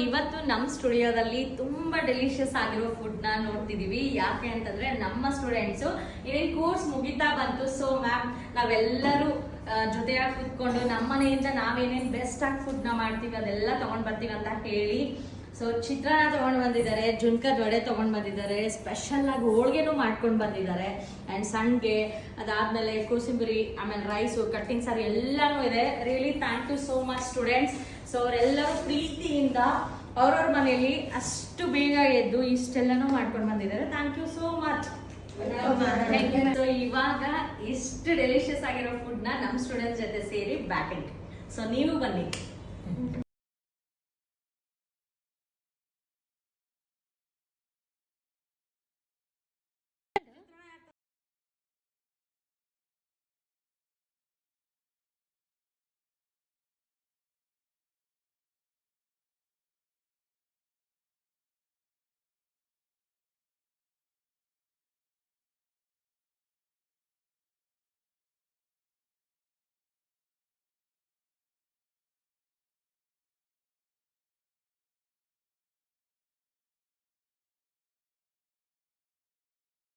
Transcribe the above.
ಇವತ್ತು ನಮ್ಮ ಸ್ಟುಡಿಯೋದಲ್ಲಿ ತುಂಬಾ ಡೆಲಿಷಿಯಸ್ ಆಗಿರೋ ಫುಡ್ ನ ನೋಡ್ತಿದೀವಿ. ಯಾಕೆ ಅಂತಂದ್ರೆ ನಮ್ಮ ಸ್ಟೂಡೆಂಟ್ಸ್ ಇನ್ನೇನ್ ಕೋರ್ಸ್ ಮುಗಿತಾ ಬಂತು. ಸೊ ಮ್ಯಾಮ್ ನಾವೆಲ್ಲರೂ ಜೊತೆಯಾಗಿ ಕುತ್ಕೊಂಡು ನಮ್ಮ ಮನೆಯಿಂದ ನಾವೇನೇನ್ ಬೆಸ್ಟ್ ಆಗಿ ಫುಡ್ ನ ಮಾಡ್ತೀವಿ ಅದೆಲ್ಲ ತಗೊಂಡ್ ಬರ್ತೀವಿ ಅಂತ ಹೇಳಿ ಸೊ ಚಿತ್ರಾನ್ನ ತಗೊಂಡ್ ಬಂದಿದ್ದಾರೆ, ಜುನ್ಕದ ವಡೆ ತಗೊಂಡ್ ಬಂದಿದ್ದಾರೆ, ಸ್ಪೆಷಲ್ ಆಗಿ ಹೋಳ್ಗೆನೂ ಮಾಡ್ಕೊಂಡು ಬಂದಿದ್ದಾರೆ. ಅಂಡ್ ಸಂಡ್ಗೆ ಅದಾದ್ಮೇಲೆ ಕೋಸಿಂಬರಿ, ಆಮೇಲೆ ರೈಸು, ಕಟ್ಟಿಂಗ್ ಸಾರಿ ಎಲ್ಲಾನು ಇದೆ. Really thank you so much students. So ಅವರೆಲ್ಲರೂ ಪ್ರೀತಿಯಿಂದ ಅವ್ರವ್ರ ಮನೆಯಲ್ಲಿ ಅಷ್ಟು ಬೇಗ ಎದ್ದು ಇಷ್ಟೆಲ್ಲನೂ ಮಾಡ್ಕೊಂಡು ಬಂದಿದ್ದಾರೆ. Thank you so much. So ಇವಾಗ ಇಷ್ಟು ಡೆಲಿಷಿಯಸ್ ಆಗಿರೋ ಫುಡ್ ನ ನಮ್ಮ ಸ್ಟೂಡೆಂಟ್ಸ್ ಜೊತೆ ಸೇರಿ ಬ್ಯಾಟಿಂಗ್. ಸೊ ನೀವು ಬನ್ನಿ.